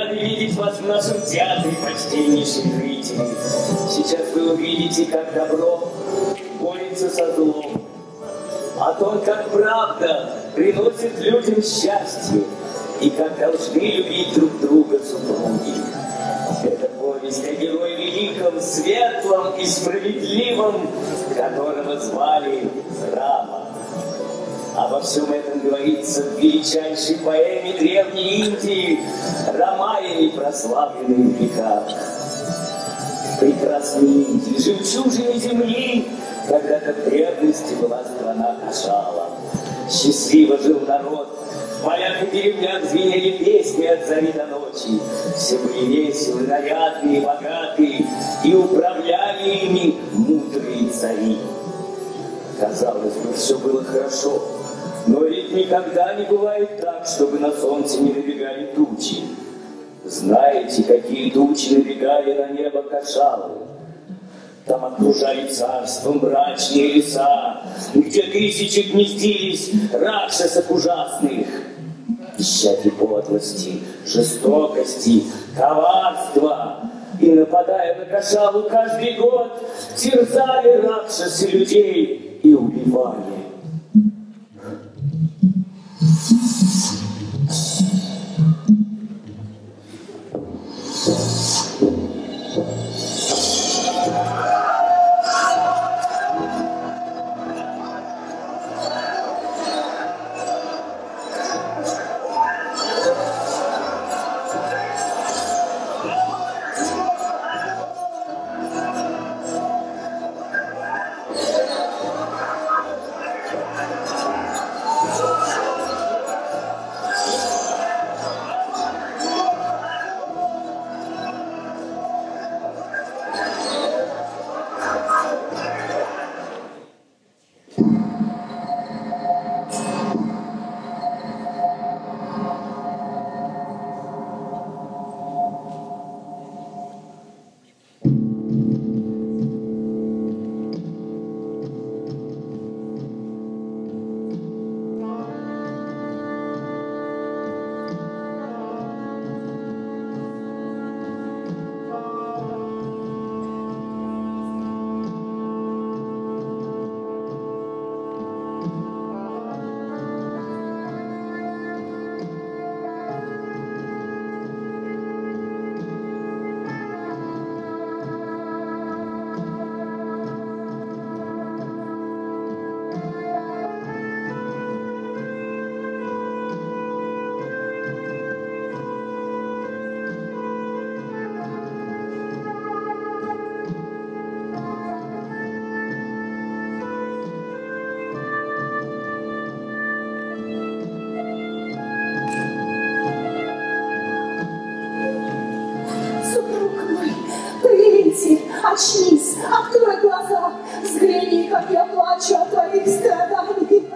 рады видеть вас в нашем театре, почтеннейшие зрители. Сейчас вы увидите, как добро борется со злом, о том, как правда приносит людям счастье, и как должны любить друг друга супруги. Это повесть о герое великом, светлом и справедливом, которого звали Рама. Обо всем этом говорится в величайшей поэме Древней Индии «Рамаяне, прославленной в веках». В прекрасной Индии, жемчужине земли, когда-то в древности была страна Кошала. Счастливо жил народ, в полях и деревнях звенели песни от зари до ночи. Все были веселы, нарядные, богатые, и управляли ими мудрые цари. Казалось бы, все было хорошо, но ведь никогда не бывает так, чтобы на солнце не набегали тучи. Знаете, какие тучи набегали на небо Кошалы? Там окружали царство мрачные леса, где тысячи гнездились ракшасов ужасных. Исчадья подлости, жестокости, коварства. И, нападая на Кошалу каждый год, терзали ракшасы людей и убивали. Очнись, открой глаза, взгляни, как я плачу от твоих страданий.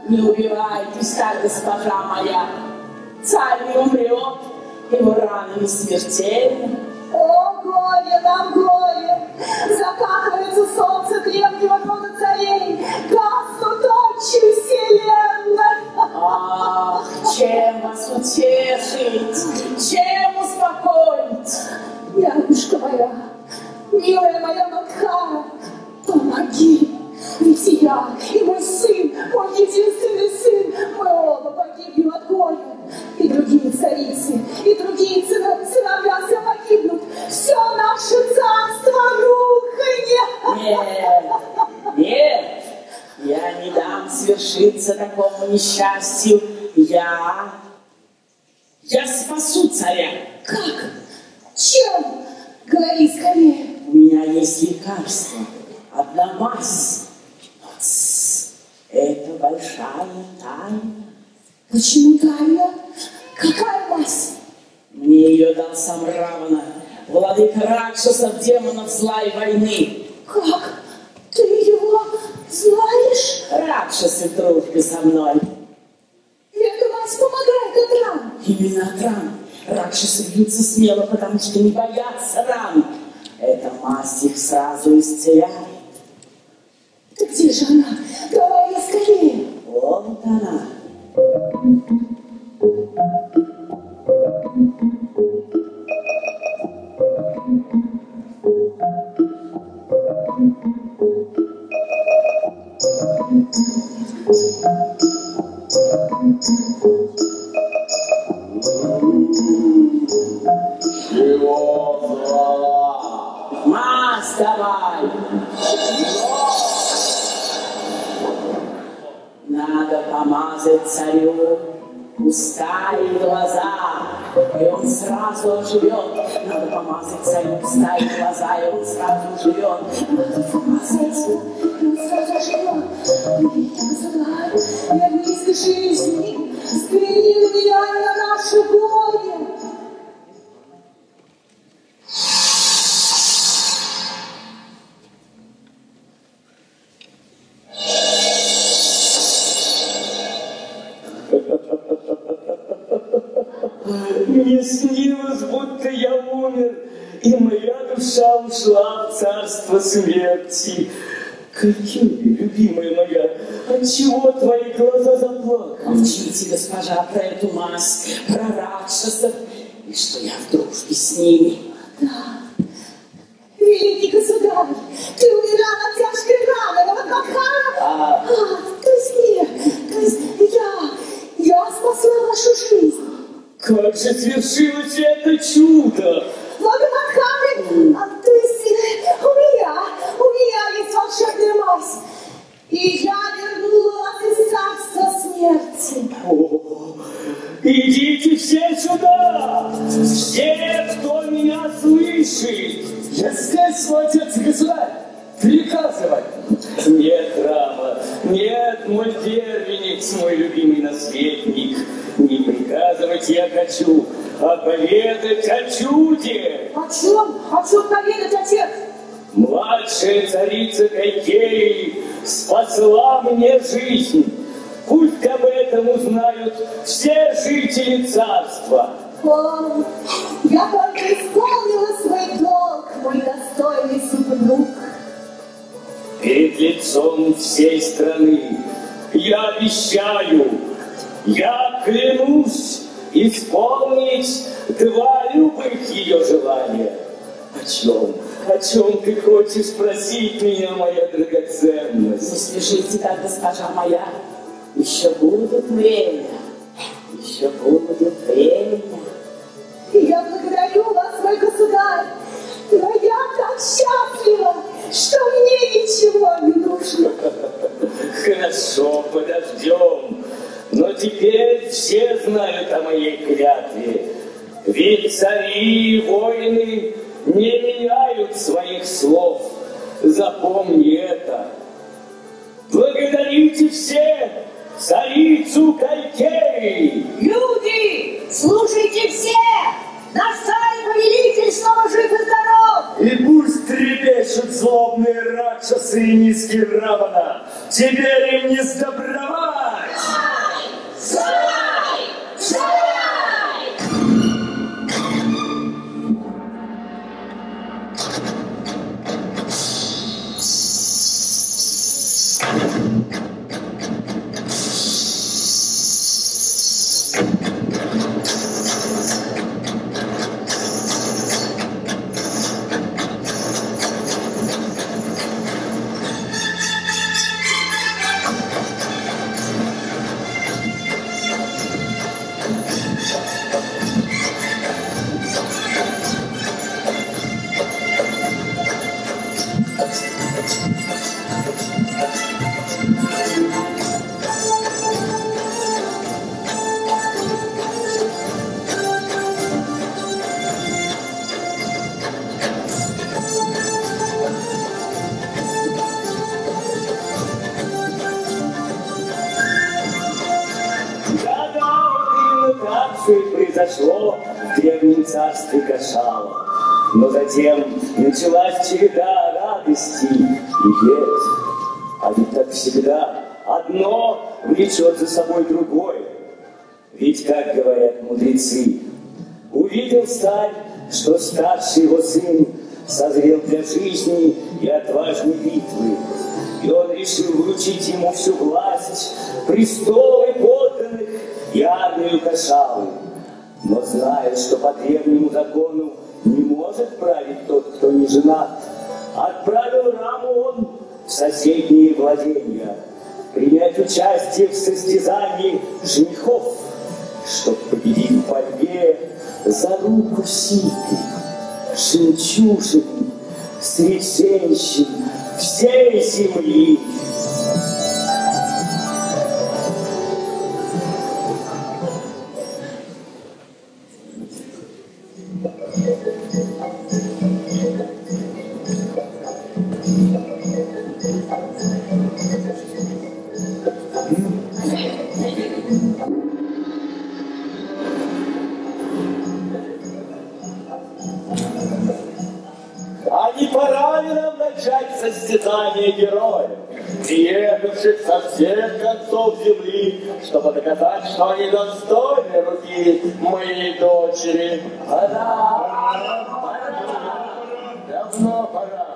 Не убивайтесь так, госпожа моя. Царь не умрет, его раны не смертельны. О, горе нам, горе! Закатывается солнце древнего рода царей, гаснут очи вселенной. Ах, чем вас утешить, чем успокоить? Нянюшка моя, милая моя Мадхара, помоги! Ведь и я, и мой сын, мой единственный сын, мы оба погибнем от горя. И другие царицы, и другие сыновья все погибнут. Все наше царство рухнет. Нет, нет, я не дам свершиться такому несчастью. Я спасу царя. Как? Чем? Говори скорее. У меня есть лекарство, одна мазь. Это большая тайна. Почему тайна? Какая мазь? Мне ее дал сам Равана, владыка ракшасов, демонов зла и войны. Как? Ты его знаешь? Ракшасы в дружбе со мной. И эта мазь помогает от ран. Именно от ран. Ракшасы бьются смело, потому что не боятся ран. Эта мазь их сразу исцеляет. Да где же она? Давай я скорее. Вот она. Его звала. Мазь давай. Надо помазать царю уста и глаза, и он сразу оживет. Надо помазать царю уста и глаза, и он сразу оживет. Надо помазать, и он сразу оживет. Великий государь, я близко жизни, взгляни на меня и на наше горе. Мне снилось, будто я умер, и моя душа ушла в царство смерти. Какими, любимая моя, отчего твои глаза заплакали? Молчите, госпожа, про эту мазь, про ракшасов, и что я в дружбе с ними. Да, великий государь, ты умирал от тяжкой раны, но вот Мадхара... то есть нет, то есть я спасла вашу жизнь. Как же свершилось это чудо! Благо Мадхары, то есть у меня есть волшебная мазь, и я вернула вас из царства смерти. О, идите все сюда! Все, кто меня слышит! Я здесь, мой отец и государь! Приказывай! Нет, Рама, нет, мой первенец, мой любимый наследник. Не приказывать я хочу, а поведать о чуде. О чем поведать, отец? Младшая царица Кайкеи спасла мне жизнь. Пусть об этом узнают все жители царства. О, я только исполнила свой долг, мой достойный супруг. Перед лицом всей страны я обещаю, я клянусь исполнить 2 любых ее желания. О чем ты хочешь спросить меня, моя Не драгоценность? спешите так, госпожа моя, еще будет время, еще будет время. Я благодарю вас, мой государь, но я так счастлива, что мне ничего не нужно. Хорошо, подождем. Но теперь все знают о моей клятве. Ведь цари и воины не меняют своих слов. Запомни это. Благодарите все царицу Кайкеи. Люди, слушайте все! Наш царь и повелитель снова жив и здоров! И пусть трепещут злобные ракшасы и низкий Равана, теперь им не сдобровать! Сарай! Сарай! Произошло в древнем царстве Кашала. Но затем началась череда радости и бед. А ведь так всегда одно влечет за собой другое. Ведь, как говорят мудрецы, увидел царь, что старший его сын созрел для жизни и отважной битвы. И он решил вручить ему всю власть, престолы подданных и армию Кашалы. Но зная, что по древнему закону не может править тот, кто не женат, отправил Раму он в соседние владения принять участие в состязании женихов, чтоб победить в борьбе, за руку Ситы, жемчужины среди женщин всей земли. А не пора ли нам начать состязание героев, приехавших со всех концов земли, чтобы доказать, что они достойны руки моей дочери? Пора! Давно пора!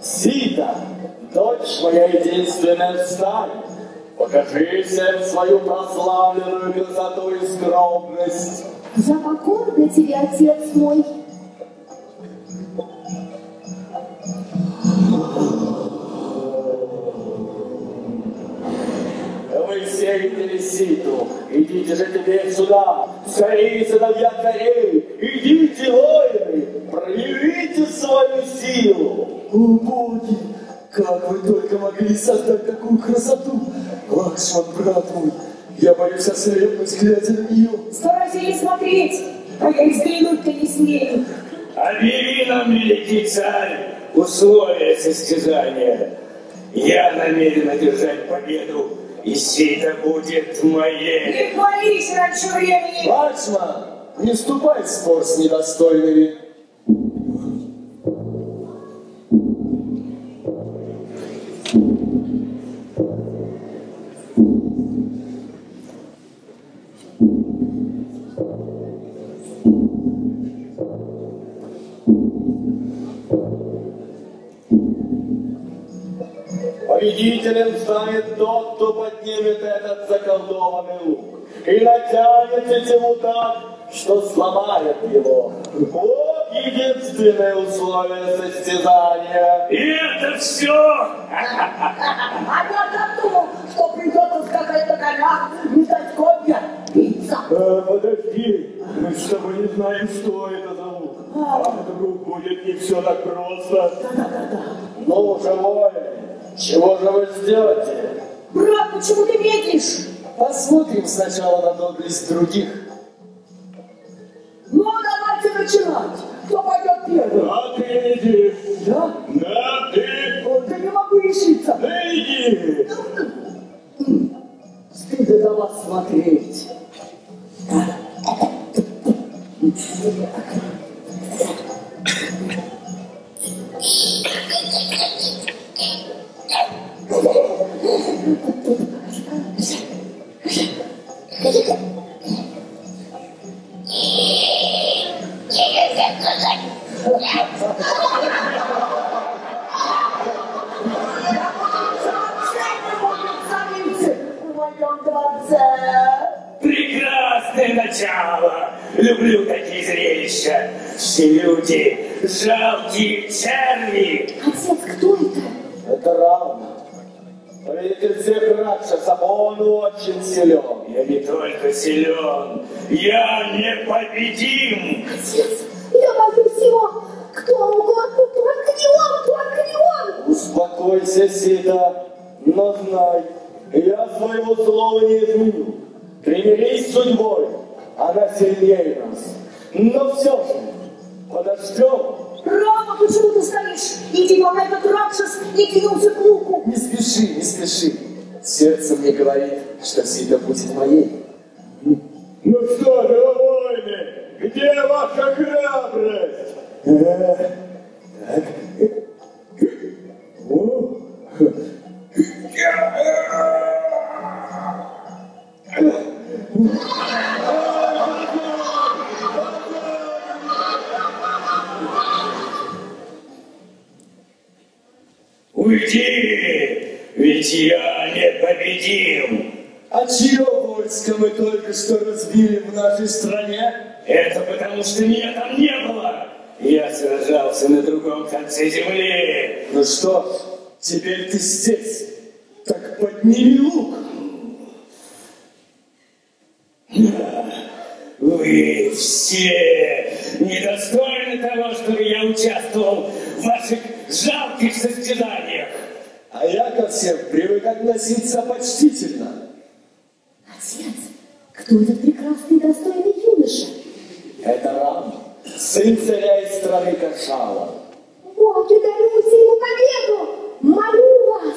Сита, дочь моя единственная, встань! Покажи всем свою прославленную красоту и скромность. Я покорна тебе, отец мой. Вы сеете Ситу, идите же теперь сюда, цари и сыновья царей, идите, воины, проявите свою силу. О, боги, как вы только могли создать такую красоту! Лакшман, брат мой, я боюсь ослепнуть, глядя на нее. Старайся не смотреть, а я и взглянуть-то не смею. Объяви нам, великий царь, условия состязания. Я намерен одержать победу, и Сита будет моей. Не хвались раньше времени. Лакшман, не вступай в спор с недостойными. Победителем станет тот, кто поднимет этот заколдованный лук и натянет тетиву так, что сломает его. Вот единственное условие состязания. И это все! А я задумал, что придется скакать на конях, метать копья, биться. Подожди, мы с тобой не знаем, что это за лук. А вдруг будет не все так просто. Ну, живое, чего же вы сделаете? Брат, почему ты медлишь? Посмотрим сначала на доблесть других. Ну, давайте начинать. Кто пойдет первым? А ты иди. Я? Да, ты. Вот я не могу решиться. Да иди. Стыдно на вас смотреть. Прекрасное начало! Люблю такие зрелища. Все люди жалкие черви. Отец, кто это? Это Равна. Повелитель всех ракшасов, он очень силен. Я не только силен, я непобедим. Отец, я боюсь его. Кто угодно, только не он, только не он. Успокойся, Сита, но знай, я своего слова не изменю. Примирись с судьбой, она сильнее нас. Но все же, подождем. Рама, почему ты стоишь? Иди, пока этот ракшас не кинулся к луку. Не спеши, не спеши. Сердце мне говорит, что Сита будет моей. Ну что же, воины, где ваша храбрость? Так. О. Уйди, ведь я непобедим. А чье войско мы только что разбили в нашей стране? Это потому, что меня там не было. Я сражался на другом конце земли. Ну что ж, теперь ты здесь. Так подними лук. Вы Вы все недостойны того, чтобы я участвовал в ваших жалких состязаниях. А я ко всем привык относиться почтительно. Отец, кто этот прекрасный и достойный юноша? Это Рам, сын царя из страны Каршала. Боги, даруйте ему победу! Молю вас!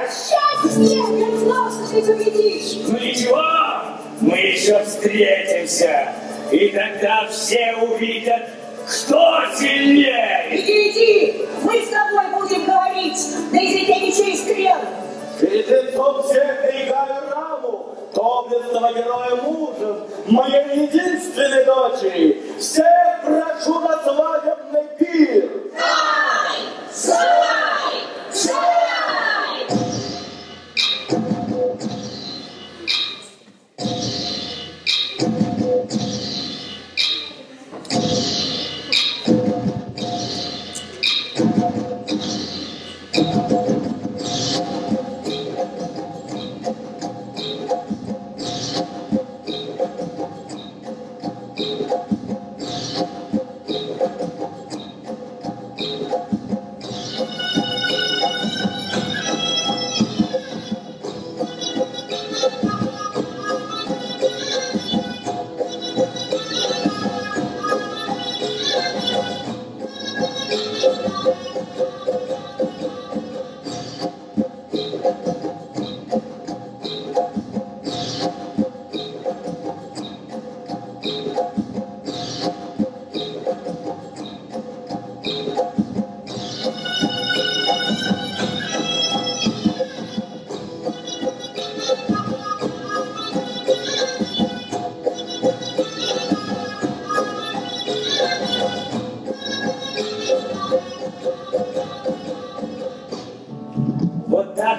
Счастье! Я знал, что ты победишь! Ну ничего, мы еще встретимся, и тогда все увидят, кто сильнее. Иди! Мы с тобой будем говорить на языке мечей и стрел! Перед лицом всех берегаю Раму, доблестного героя мужем, моей единственной дочери. Всех прошу на свадебный пир.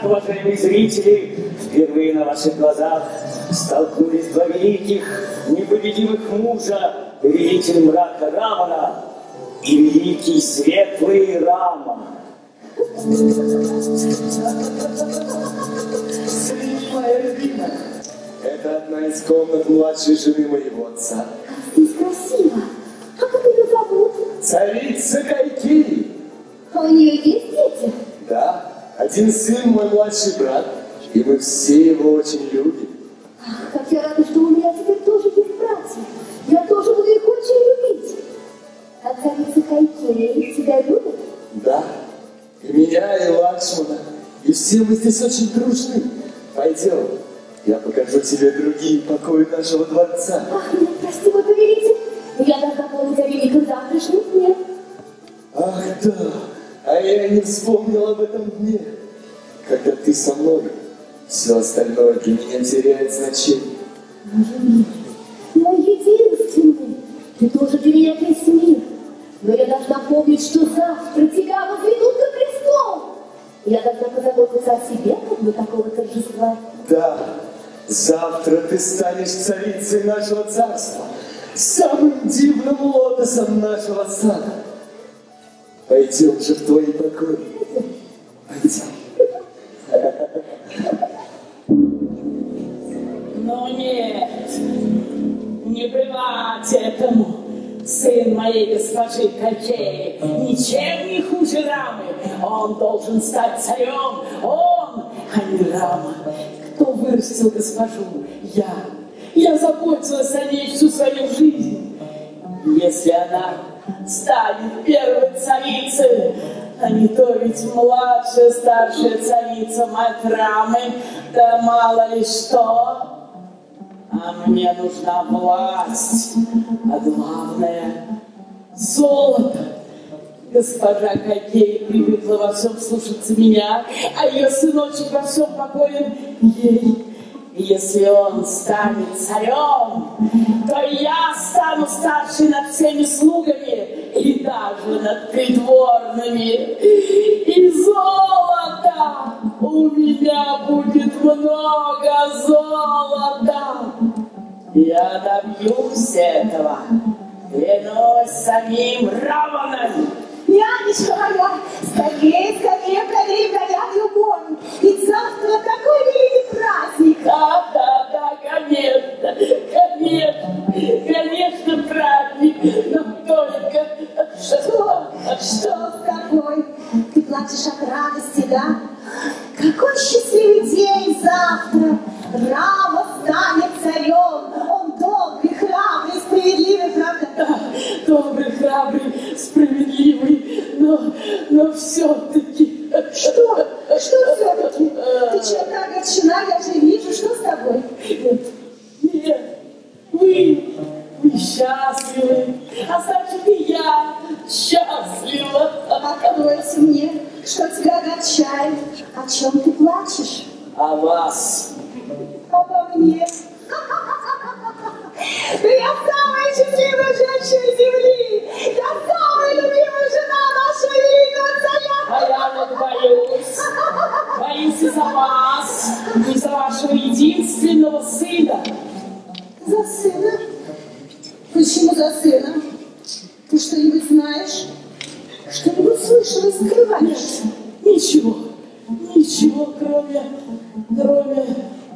Уважаемые зрители, впервые на ваших глазах столкнулись два великих, непобедимых мужа, повелитель мрака Рамана и великий светлый Рама. Моя любимая. Это одна из комнат младшей жены моего отца. Здесь красиво. А как ее зовут? Царица Кайкеи. А у нее есть дети? Да. Один сын мой младший брат, и мы все его очень любим. Ах, как я рада, что у меня теперь тоже есть братья. Я тоже буду их очень любить. А царица Кайкеи тебя любит? Да, и меня, и Лакшмана, и все мы здесь очень дружны. Пойдем, я покажу тебе другие покои нашего дворца. Ах, нет, прости, мой повелитель, но я должна помнить о великом завтрашнем дне. Ах, да. А я не вспомнил об этом дне. Когда ты со мной, все остальное для меня теряет значение. Боже мой единственный, ты тоже для меня весь мир. Но я должна помнить, что завтра тебя возведут на престол. Я должна позаботиться о себе, как бы такого торжества. Да, завтра ты станешь царицей нашего царства, самым дивным лотосом нашего сада. Пойдем же в твои покои. Пойдем. Но нет, не бывать этому. Сын моей госпожи Кайкеи ничем не хуже Рамы. Он должен стать царем. Он, а не Рама. Кто вырастил госпожу? Я заботилась о ней всю свою жизнь. Если она станет первой царицей, а не то ведь младшая, старшая царица мать Рамы, да мало ли что. А мне нужна власть, а главное — золото. Госпожа Кайкеи привыкла во всем слушаться меня, а ее сыночек во всем покорен ей. И если он станет царем, то я стану старшей над всеми слугами и даже над придворными. И золота у меня будет много золота. Я добьюсь этого, клянусь самим Раваном. Нянечка моя, скорее, скорее, скорее, говядью конь. Ведь завтра такой великий праздник. Да, конечно, праздник, но только... Что с тобой? Ты плачешь от радости, да? Какой счастливый день завтра! Рама станет царем. Он добрый, храбрый, справедливый, правда? Да, добрый, храбрый, справедливый, но все-таки... Что? Что все-таки? Ты что-то огорчена, я же вижу. Что с тобой? Нет, вы счастливы, а значит и я счастлива. Откройте мне, что тебя огорчает. О чем ты плачешь? А вас? Обо мне. Да я самая счастливая женщина земли. Я самая любимая жена нашего великого царя. А я вот боюсь и за вас, и за вашего единственного сына. За сына? Почему за сына? Ты что-нибудь знаешь? Что-нибудь слышала и скрываешь? Ничего, кроме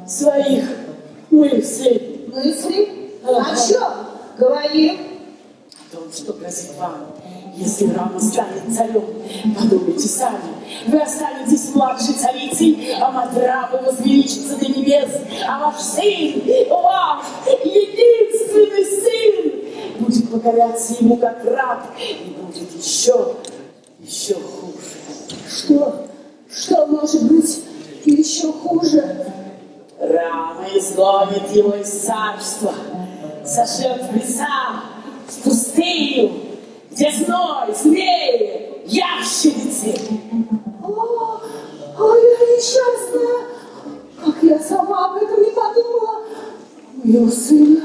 своих мыслей. Мысли? О чем? Говори. О том, что грозит вам, если Рама станет царем. Подумайте сами. Вы останетесь младшей царицей, а мать Рамы возвеличится до небес. А ваш сын, ваш единственный сын, будет покоряться ему как раб и будет еще хуже. Что может быть еще хуже? Рама изгонит его из царства, сошлет в леса, в пустыню, где зной, змеи, ящерицы. О, я несчастная! Как я сама об этом не подумала! Моего сына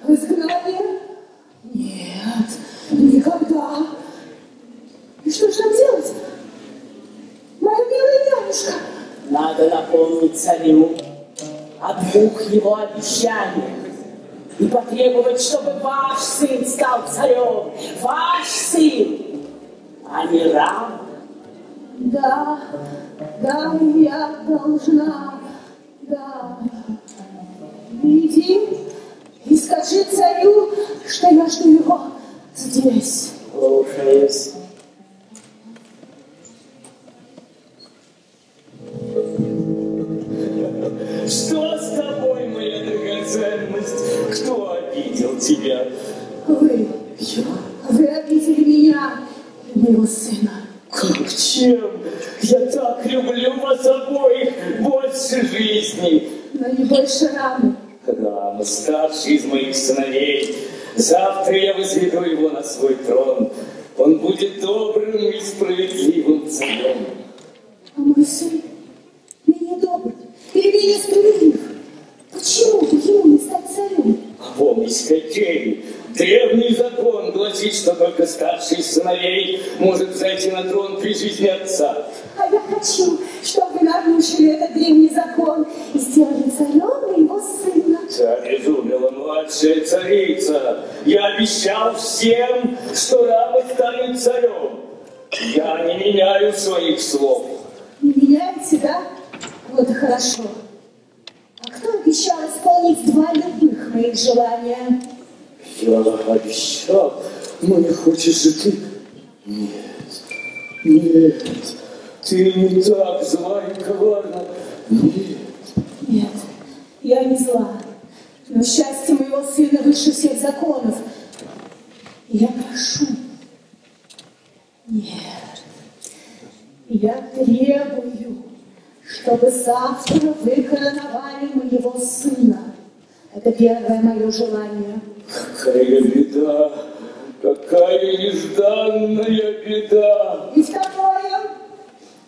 в изгнание? Нет, никогда! И что же нам делать? Моя милая нянюшка! Надо напомнить царю о двух его обещаниях и потребовать, чтобы ваш сын стал царем. Ваш сын, а не Рам. Да, я должна, да. Иди и скажи царю, что я жду его здесь. Слушаюсь. Что с тобой, моя драгоценность? Кто обидел тебя? Вы обидели меня и моего сына. Как чем? Я так люблю вас обоих больше жизни. Но не больше Рамы. Рама, старший из моих сыновей. Завтра я возведу его на свой трон. Он будет добрым и справедливым царем. А мой сын менее добрый или менее справедлив. Почему бы ему не стать царем? Помнись, какие. Древний закон гласит, что только старший из сыновей может взойти на трон при жизни отца. А я хочу, чтобы вы нарушили этот древний закон и сделали царем моего сына. Царь изумила младшая царица. Я обещал всем, что Рама станет царем. Я не меняю своих слов. Не меняете, да? Вот и хорошо. А кто обещал исполнить два любых моих желания? Я обещал, но не хочешь же ты? Нет, ты не так зла и коварна. Нет, я не зла. Но счастье моего сына выше всех законов. И я прошу. Нет, я требую, чтобы завтра вы короновали моего сына. Это первое мое желание. Какая беда, какая нежданная беда. И второе,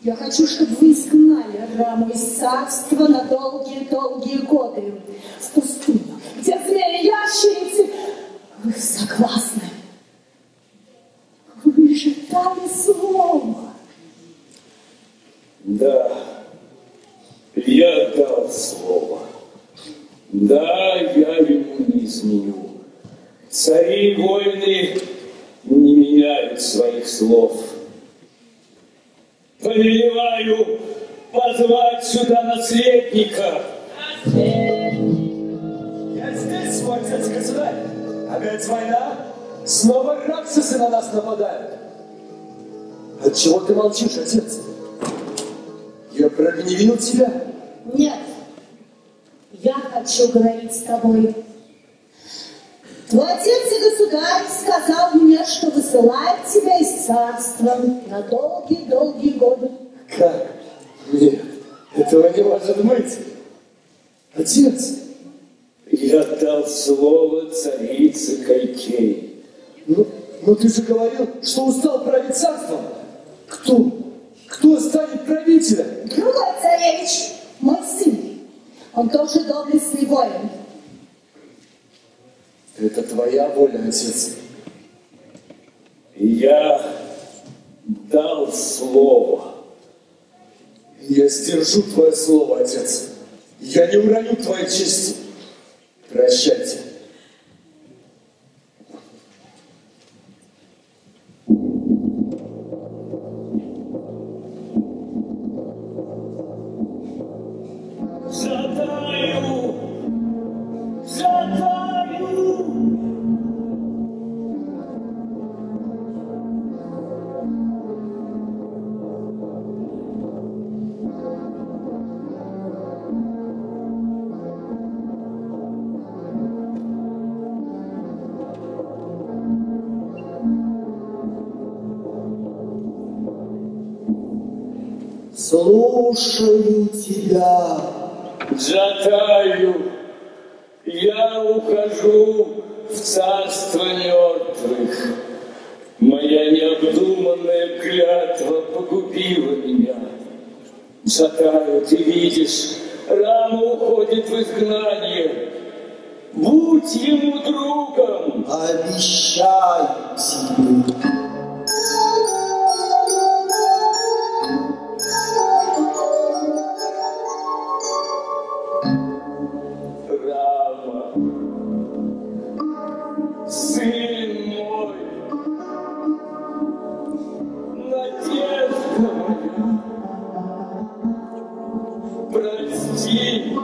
я хочу, чтобы вы изгнали храму из царства на долгие-долгие годы. В пустыню, где змеи и ящерицы. Вы согласны? Вы же дали слово. Да, я дал слово. Да, я ему не изменю. Цари и воины не меняют своих слов. Повелеваю позвать сюда наследника. Я здесь, мой отец-государь. Опять война? Снова раксусы на нас нападают. Отчего ты молчишь, отец? Я прогневил тебя? Нет, я хочу говорить с тобой. Твой отец и государь сказал мне, что высылает тебя из царства на долгие-долгие годы. Как? Нет, этого не может быть. Отец! Я дал слово царице Кайкеи. Но ты же говорил, что устал править царством. Кто станет правителем? Другой царевич, мой сын. Он тоже доблестный воин. Это твоя воля, отец. Я дал слово. Я сдержу твое слово, отец. Я не уроню твоей чести. Прощайте. Жадаю! Жадаю! Слушаю тебя. Джатаю, я ухожу в царство мертвых. Моя необдуманная клятва погубила меня. Джатаю, ты видишь, Рама уходит в изгнание. Будь ему другом. Обещаю тебе. Рама, сын мой, надежда моя, прости.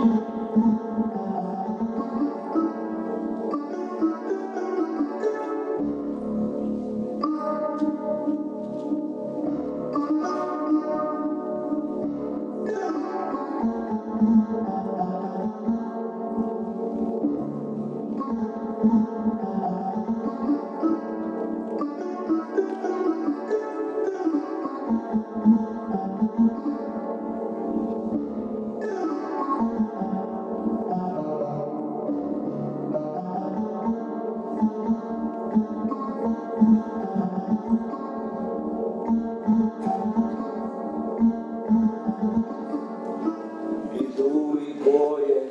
Беду и горе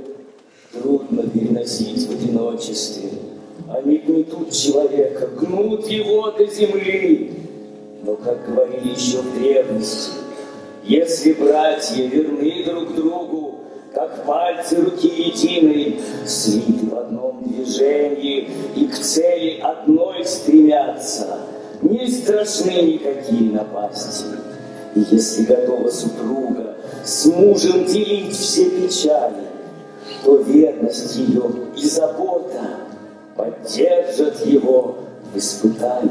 трудно переносить в одиночестве. Они гнетут человека, гнут его до земли. Но, как говорили еще в древности, если братья верны друг другу, как пальцы руки единой, слиты в одном движении и к цели одной стремятся, не страшны никакие напасти. И если готова супруга с мужем делить все печали, то верность ее и забота поддержат его в испытаниях.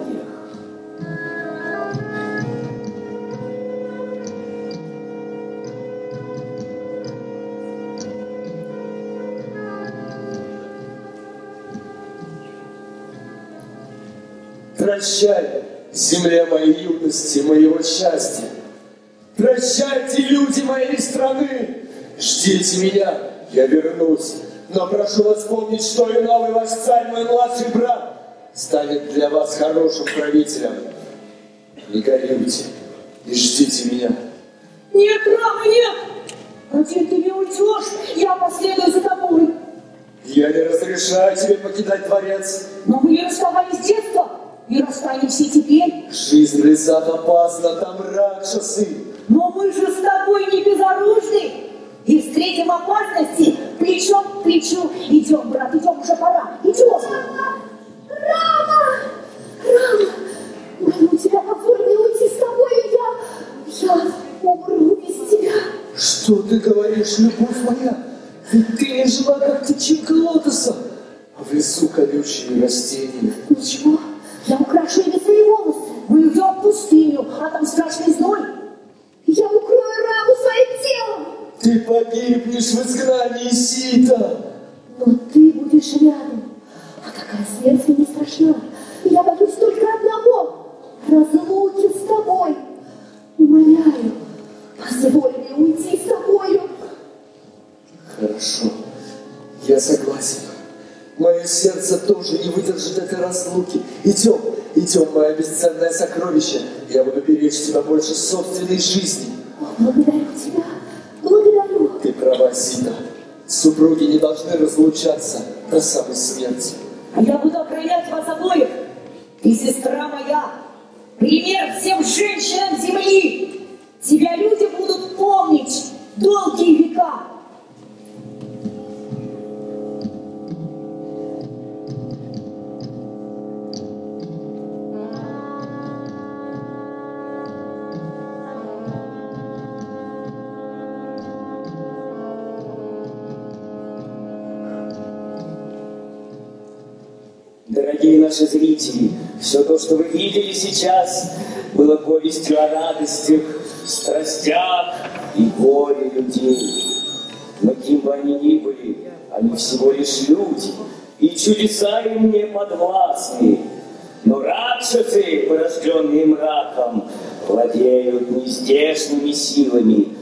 Прощай, земля моей юности, моего счастья. Прощайте, люди моей страны. Ждите меня, я вернусь. Но прошу вас помнить, что и новый ваш царь, мой младший брат, станет для вас хорошим правителем. Не горюйте и ждите меня. Нет, Рама, нет! Разве ты не уйдешь? Я последую за тобой. Я не разрешаю тебе покидать дворец. Но мы не расставались с детства. И расстанемся и теперь. Жизнь в лесах опасна, там ракшасы. Но мы же с тобой не безоружны. И встретим опасности плечом к плечу. Идем, брат, идем, уже пора. Идем. Рама! Рама! Молю тебя, позволь мне уйти с тобой, я умру без тебя. Что ты говоришь, любовь моя? Ведь ты не жила, как тычинка лотоса, а в лесу колючие растения. Ничего, я украшу ими свои волосы. Мы уйдем в пустыню, а там страшный зной. Я укрою Раму своим телом. Ты погибнешь в изгнании Сита. Но ты будешь рядом. А такая смерть мне не страшна. Я боюсь только одного. Разлуки с тобой. Умоляю, позволь мне уйти с тобою. Хорошо, я согласен. Мое сердце тоже не выдержит этой разлуки. Идем, идем, мое бесценное сокровище. Я буду беречь тебя больше собственной жизни. Благодарю тебя, благодарю. Ты права, Сита. Супруги не должны разлучаться до самой смерти. А я буду охранять вас обоих. Ты сестра моя. Пример всем женщинам земли. Тебя люди будут помнить долгие века. Дорогие наши зрители, все то, что вы видели сейчас, было повестью о радостях, страстях и горе людей. Но кем бы они ни были, они всего лишь люди, и чудеса им не подвластны. Но ракшасы, порожденные мраком, владеют нездешними силами.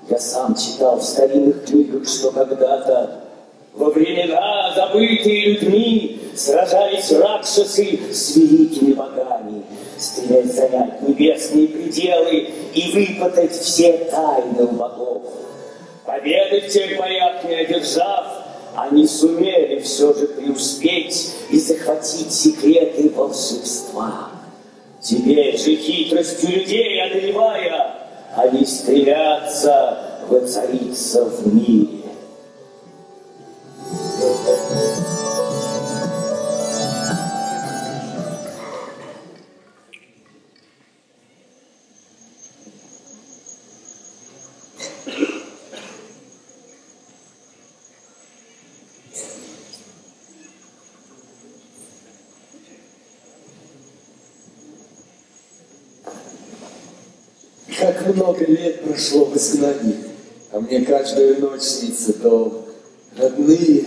Я сам читал в старинных книгах, что когда-то во времена, забытые людьми, сражались ракшасы с великими богами, стремясь занять небесные пределы и выпытать все тайны у богов. Победы в тех боях не одержав, они сумели все же преуспеть и захватить секреты волшебства. Теперь же хитростью людей одолевая, они стремятся воцариться в мире. Как много лет прошло в изгнании, а мне каждую ночь снится дом. Родные,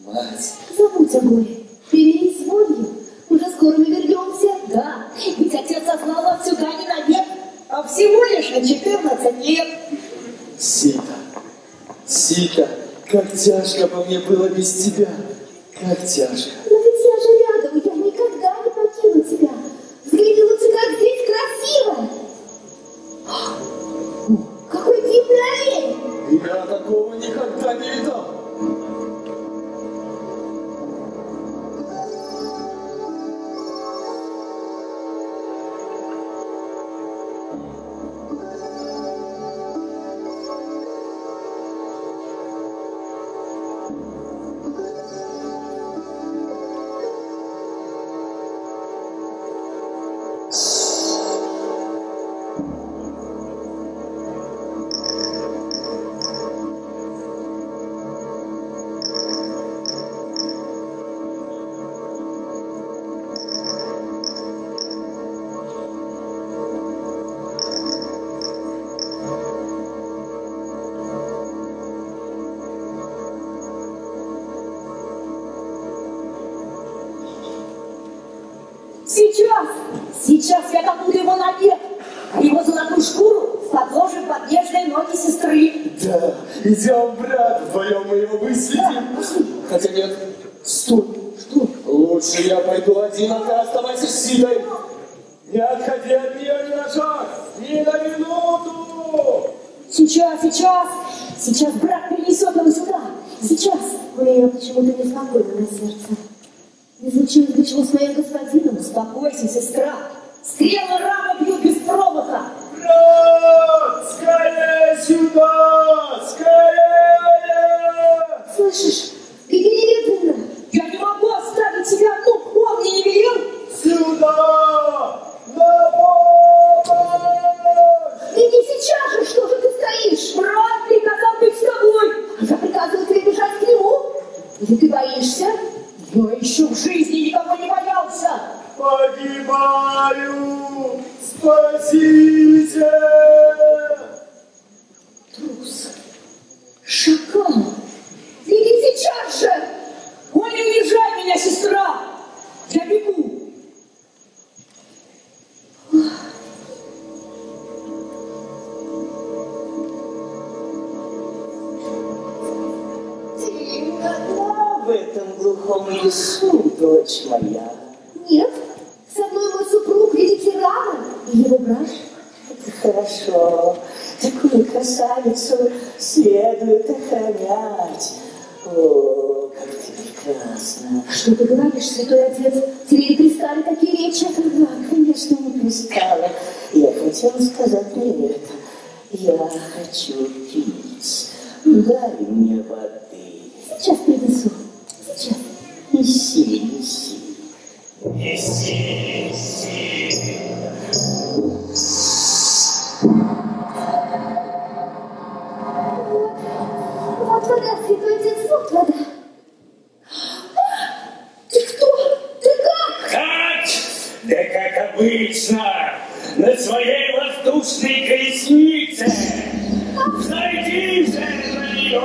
мать. Забудь о горе. Примирись с болью. Уже скоро мы вернемся. Да, ведь отец сослал вас сюда не на век, а всего лишь на 14 лет. Сита, Сита, как тяжко бы мне было без тебя. Как тяжко. Но ведь я же рядом, я никогда не покину тебя. Взгляни лучше, как здесь красиво. Какой дивный олень! Я такого никогда не видал. Сейчас я добуду его навек, а его золотую шкуру подложим под нежные ноги сестры. Да, идем, брат, вдвоем мы его выследим. Хотя нет, стой, что? Лучше я пойду один, а ты оставайся с Ситой. Не отходи от нее ни на шаг, ни на минуту. Сейчас. Сейчас брат принесет его сюда. Сейчас. У меня почему-то неспокойно на сердце. Не случилось ничего с моим господином? Успокойся, сестра. Стрелы рамы бьют без промаха. Брат, скорее сюда! Скорее! Слышишь? Беги немедленно. Я не могу оставить тебя одну. Он мне не велел. Сюда! На помощь! Беги сейчас же, что же ты стоишь? Брат приказал быть с тобой. Я приказываю тебе бежать к нему. Или ты боишься? Я еще в жизни никого не боялся. Погибаю! Спасите! Трус. Шакал. Беги сейчас же. Ой, не уезжай меня, сестра. Я бегу. Ты одна в этом глухом лесу, дочь моя. Нет. Со мной мой супруг, великий Рама, и его брат. Это хорошо. Такую красавицу следует охранять. О, как ты прекрасна. Что ты говоришь, святой отец? Тебе не пристали такие речи? Да, конечно, не пристала. Я хотела сказать не это. Я хочу пить. Дай мне воды. Сейчас принесу. Сейчас. Неси, неси. Неси, неси. Вот вода, святой отец, вот вода. Ты кто? Ты как? Как? Да как обычно, на своей воздушной колеснице. Взойди же на нее.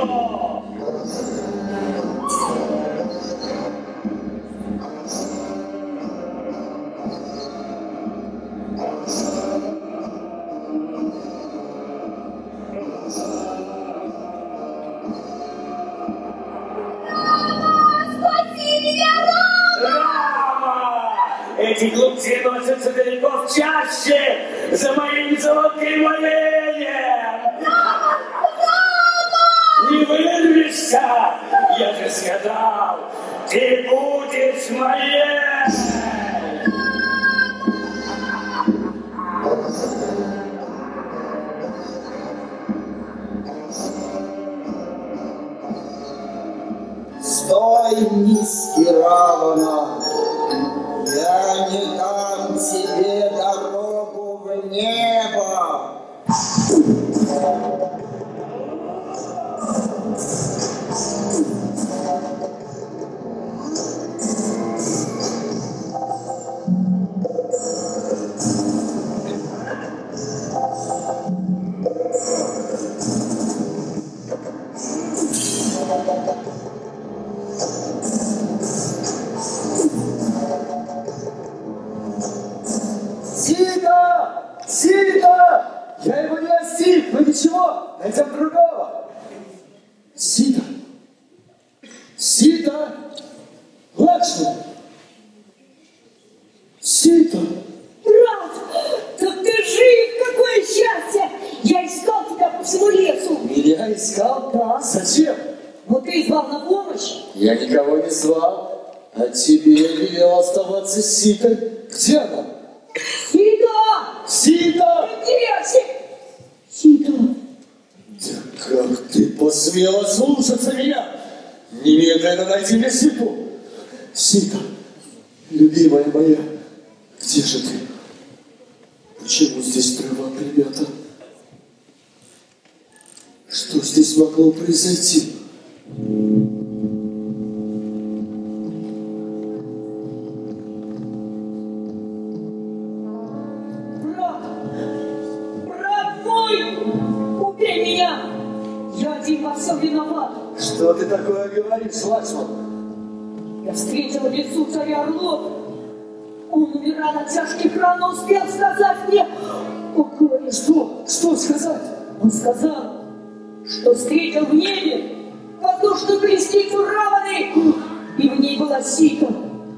Эти глупцы носятся далеко в чаще за моим золотым оленем. Не вырвешься, я же сказал, ты будешь моей. Стой, низкий Равана! Я не дам тебе дорогу в небо! Сита! Сита! Я его не настиг, но ничего, найдем другого. Сита! Сита! Лакшман! Сита! Брат, так ты жив, какое счастье! Я искал тебя по всему лесу. Меня искал? Да. Зачем? Но ты звал на помощь. Я никого не звал, а тебе велел оставаться с Ситой. Где она? Сита! Сита! Где? Сита! Да как ты посмела слушаться меня? Немедленно найди мне Ситу. Сита, любимая моя, где же ты? Почему здесь трава, ребята? Что здесь могло произойти? Брат мой! Убей меня! Я один во всем виноват. Что ты такое говоришь, Лакшман? Я встретила в лесу царя Орлов. Он, умирал от тяжких ран, но успел сказать мне покой. Что сказать? Он сказал, что встретил в небе воздушную колесницу Раваны, и в ней была Сита.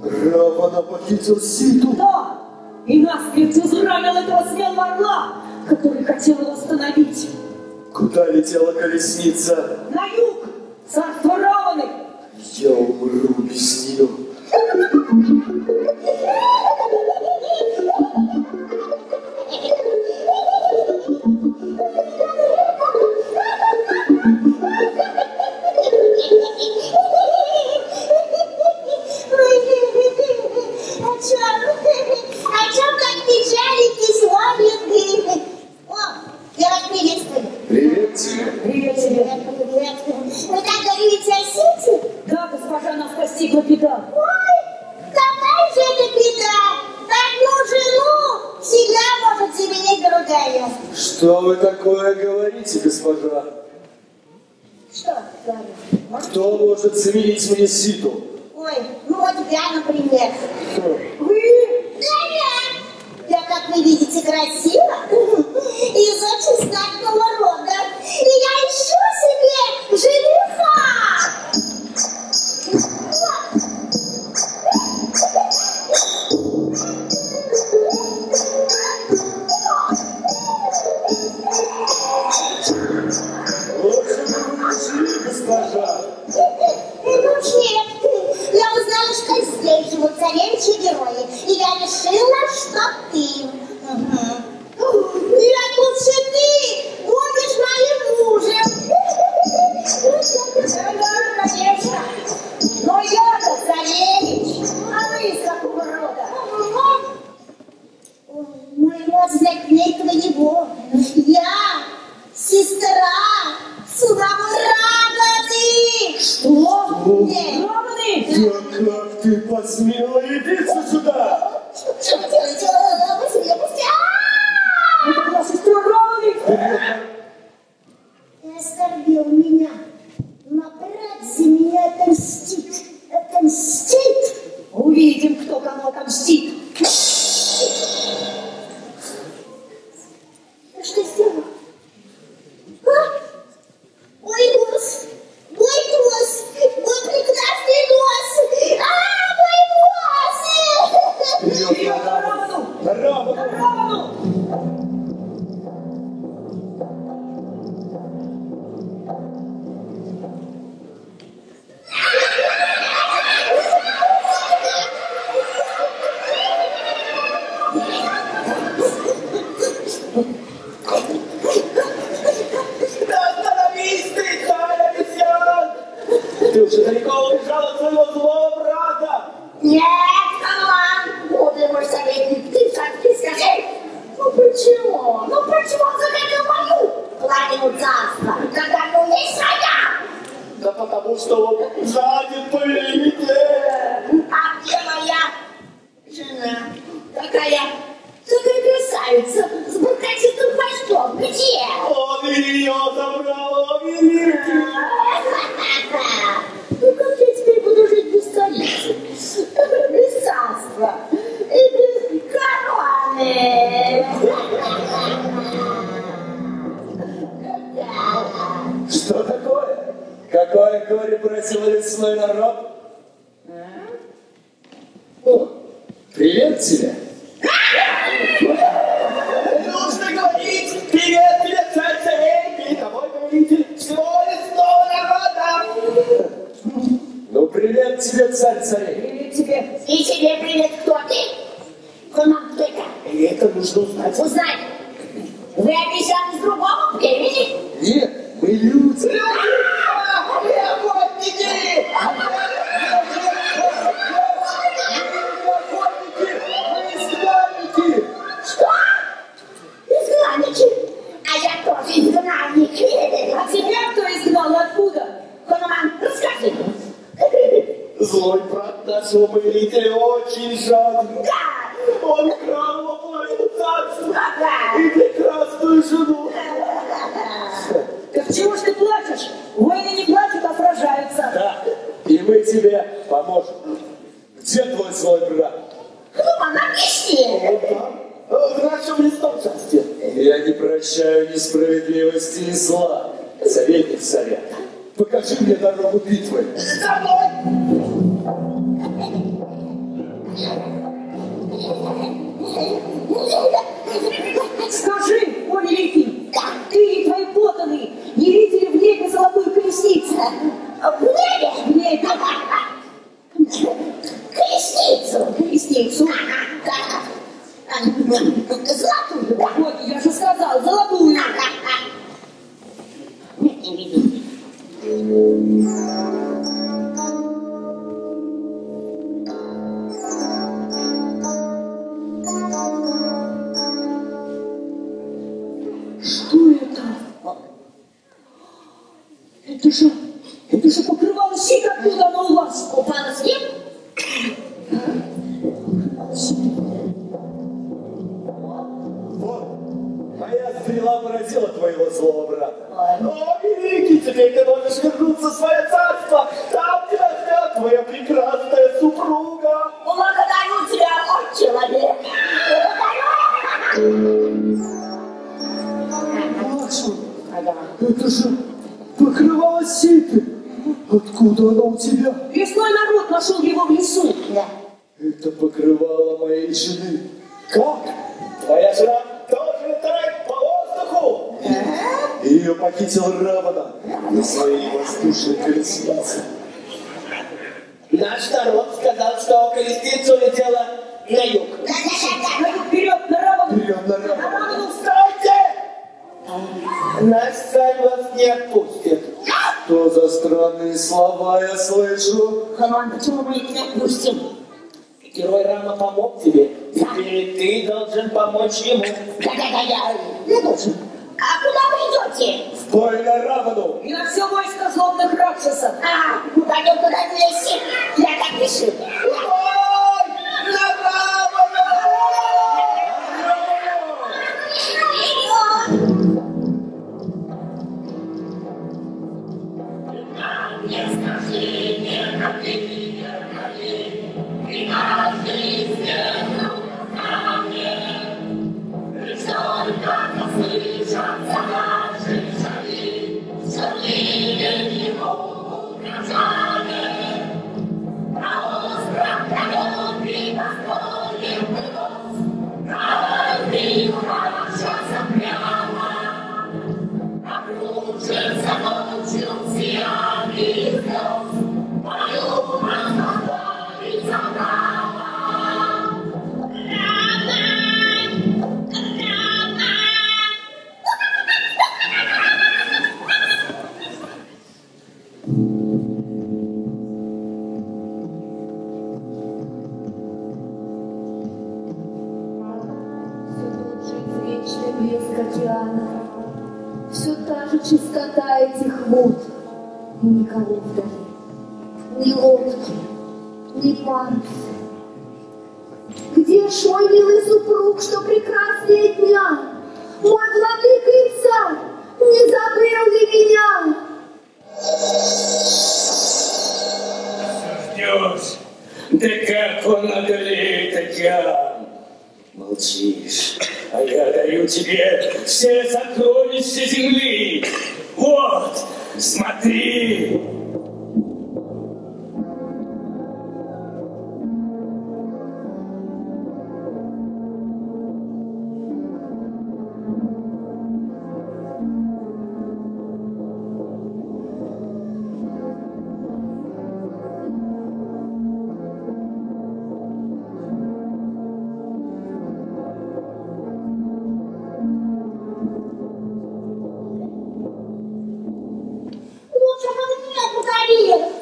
Равана похитил Ситу? Да, и насмерть изранил этого смелого орла, который хотел его остановить. Куда летела колесница? На юг, царство Раваны. Я умру без нее. О чем так печалитесь, Оленька? О, я вас приветствую. Привет тебе. Привет тебе. Привет. Вы так говорите о Сите? Да, госпожа, нас постигла беда. Ой, какая же это беда! Одну жену всегда может заменить другая. Что вы такое говорите, госпожа? Что, говорю? Кто может заменить мне Ситу? Ой, ну вот я, например. Вы? Да-да. Я, как вы видите, красива. Из очень знатного рода. И я ищу себе жениха. Лучше бы вы ушли, госпожа. Ну нет, я узнала, что здесь живут царевичьи герои, и я решила, что ты. Нет, лучше ты будешь моим мужем. Да, конечно. Но я-то царевич. А вы из какого рода? Мой род знатней твоего. Я сестра самого Раваны. Что? Нет. Раваны? Да как ты посмела явиться сюда? Что вы делаете? Вы себя пустите? Это была сестра Раваны. Ты оскорбил меня, но брат за меня отомстит. Отомстит? Увидим, кто кому отомстит. Ты что сделал? А? Ой, нос! Мой нос! Мой прекрасный нос! Мой нос! Вперед на Равану! На Равану! Остановись ты, царь обезьян! Ты уже далеко убежал от своего злого брата! Нет, Роман! Мудрый мой советник, ты все-таки скажи! Ну почему? Ну почему он захотел мою половину царства, когда у меня есть своя? Да потому что он жаден повелитель! А где моя жена? Такая красавица с бархатистым плащом. Где? Он ее забрал, повелитель! Ну как я теперь буду жить без столицы, без царства и без короны? Что такое? Какое горе бросил лесной народ? О, привет тебе. Нужно говорить привет тебе, царь царей, передовой повелитель всего лесного народа! Ну, привет тебе, царь царей. Привет тебе. И тебе привет, кто ты? Куман, кто это? Это нужно узнать. Узнай. Вы обезьяны с другого племени? Нет, мы люди. Охотники! Изгнанники! Что? Изгнанники? А я тоже изгнанник. А тебя кто изгнал? Откуда? Куман, расскажи. Злой брат нашего повелителя очень жаден. Да. Он крал его половину царства Ага. и прекрасную жену. Так чего ж ты плачешь? Воины не плачут, а сражаются. Да, и мы тебе поможем. Где твой злой брат? Куман, объясни. Вот там, в нашем лесном царстве. Я не прощаю несправедливости и зла. Советник царя, покажи мне дорогу битвы. За мной! Скажи, о великий, ты и твои подданные Золотую, да. Вот, я же сказал, золотую. Нет, не види. Что это? Это же покрывало сит, откуда оно у вас? Упала с ним? Вот, моя стрела поразила твоего злого брата. О, великий, теперь ты можешь вернуться в свое царство. Там тебя ждет твоя прекрасная супруга. Благодарю тебя, мой человек. Это же покрывало ситы. Откуда оно у тебя? Лесной народ нашел его в лесу. Да. Это покрывало моей жены. Как? Твоя жена тоже летает по воздуху? Ее похитил Равана на своей воздушной колеснице. Наш народ сказал, что колесница улетела на юг. Да-да-да-да. Вперед, на Равану! Вперед на Равана! Встаньте! Наш царь вас не отпустит. Что за странные слова я слышу? Хаман, почему мы их не отпустим? Герой Рама помог тебе. Теперь ты должен помочь ему. Да-да-да-да. Я должен. А куда вы идете? В бой на Равану! И на все войско злобных ракшасов. Пойдем туда вместе. Я так решил. Все та же чистота этих вод. И никого вдали. Ни лодки, ни паруса. Где ж мой милый супруг, что прекраснее дня? Мой владыка и царь, не забыл ли меня? Ждешь? Да как он одолеет океан? Молчишь, а я даю тебе все сокровища земли. Вот, смотри.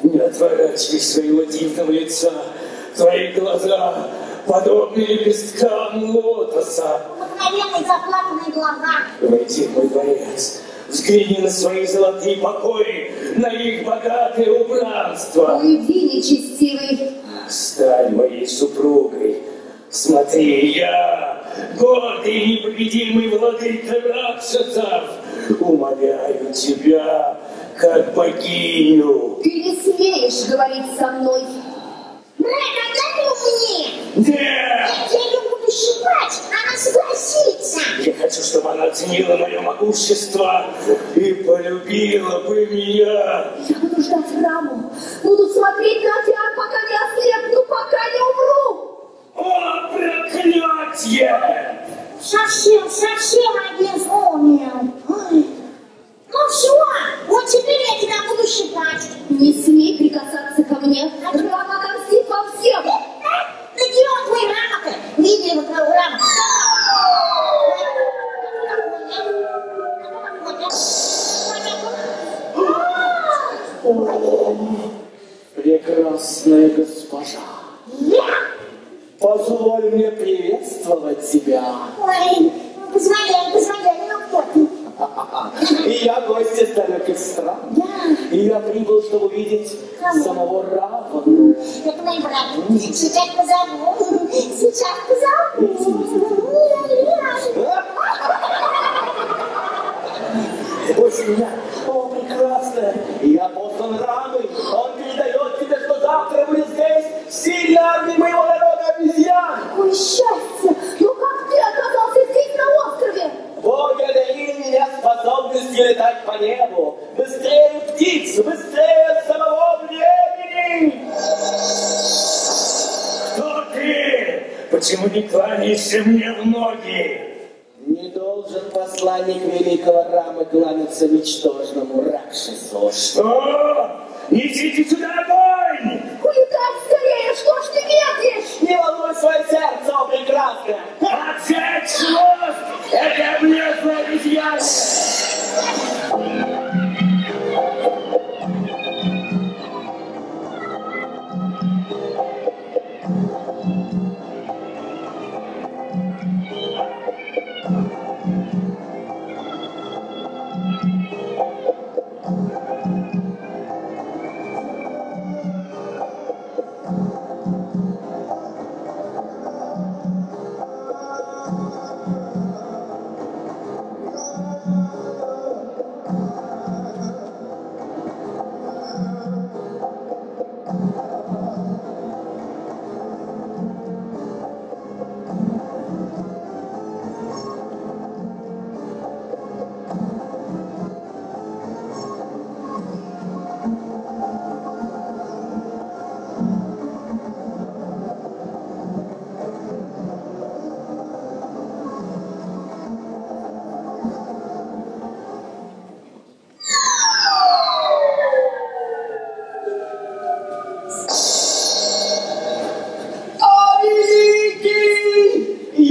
Не отворачивай своего дивного лица. Твои глаза подобны лепесткам лотоса. Обыкновенные заплаканные глаза. Войди в мой дворец. Взгляни на свои золотые покои, на их богатое убранство. Уйди, нечестивый. Стань моей супругой. Смотри, я, гордый и непобедимый владыка ракшасов, умоляю тебя, как богиню. Ты не смеешь говорить со мной. Брат, отдай его мне. Нет! Я ее буду щипать, она согласится. Я хочу, чтобы она оценила мое могущество и полюбила бы меня. Я буду ждать раму, буду смотреть на океан, пока не ослепну, пока не умру. О, проклятье! Совсем обезумел. Ну все, вот теперь я тебя буду щипать. Не смей прикасаться ко мне. Рама отомстит вам всем. Да где он, твой Рама-то? Видели вы твоего Рама? прекрасная госпожа. Позволь мне приветствовать тебя. Ой, позволяй, ну кто ты? И я гость из далеких стран. Да. И я прибыл, чтобы увидеть самого Равана. Это мой брат. Сейчас позову. Бойся меня. О, прекрасная. Я послан Равой. Он передает тебе, что завтра будет здесь сильная армия моего народа обезьян. Какое счастье! Ну как ты оказался здесь на острове? Боги одарили меня способностью летать по небу. Быстрее птиц, быстрее самого времени. Кто ты? Почему не кланяешься мне в ноги? Не должен посланник великого Рамы кланяться ничтожному Ракшасу. Что? Несите сюда огонь! Улетай скорее, что ж ты медлишь? Не волнуй свое сердце, о прекрасное! Отсечь хвост! Это облезлая обезьяна!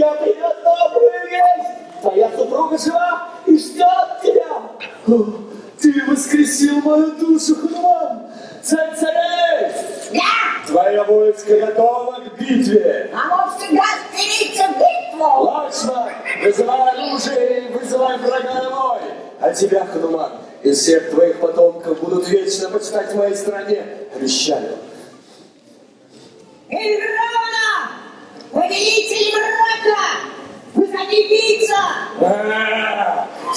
Я принес добрую весть! Твоя супруга жива и ждет тебя! О, ты воскресил мою душу, Хануман! Царь-царей! Да! Твое войско готово к битве! А мы всегда стремимся в битву! Лакшман, вызывай оружие и вызывай врага на бой! А тебя, Хануман, из всех твоих потомков будут вечно почитать в моей стране. Обещаю. Эй, Равана! Повелитель мрака! Выходи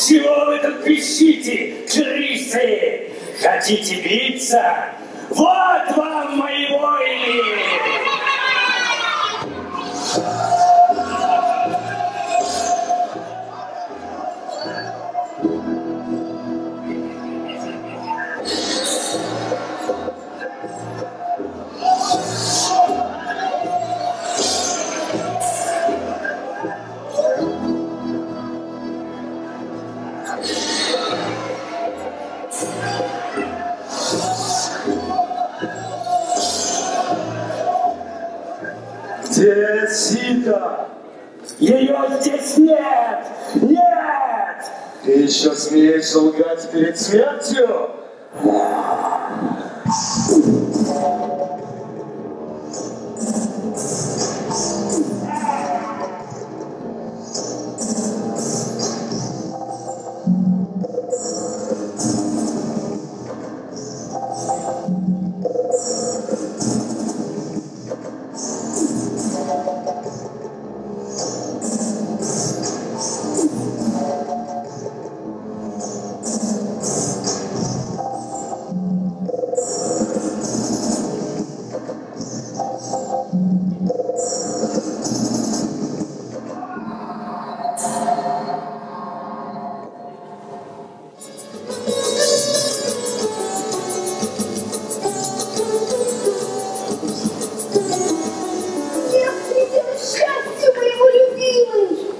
Чего вы тут пищите, крысы? Хотите биться? Вот вам мои воины! Где Сита? Ее здесь нет! Нет! Ты еще смеешь лгать перед смертью?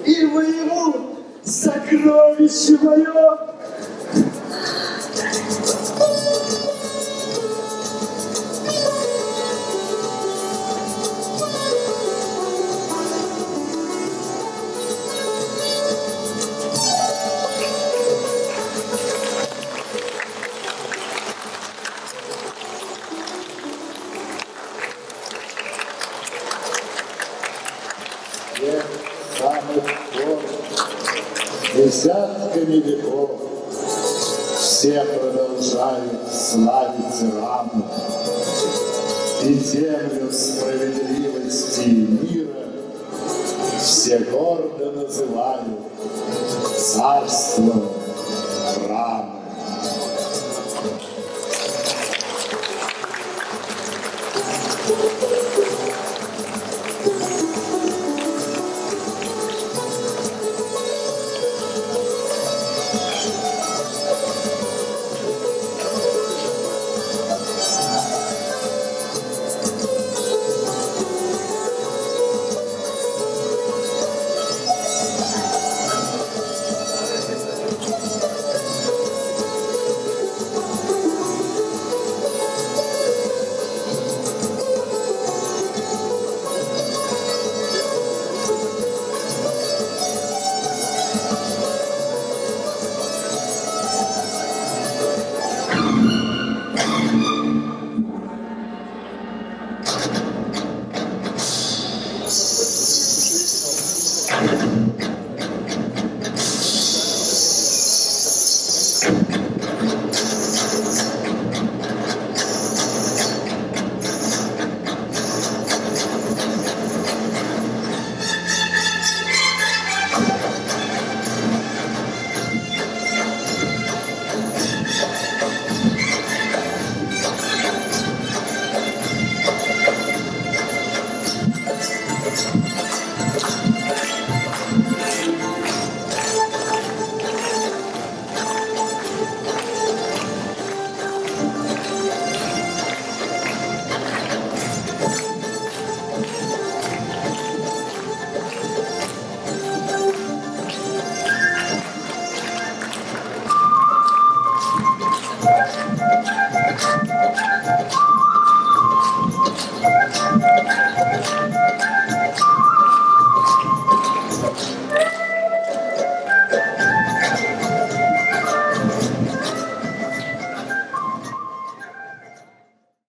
И моему сокровище мое! самых пор, десятками веков, все продолжают славить раму и землю справедливости и мира все гордо называют царством Рамы.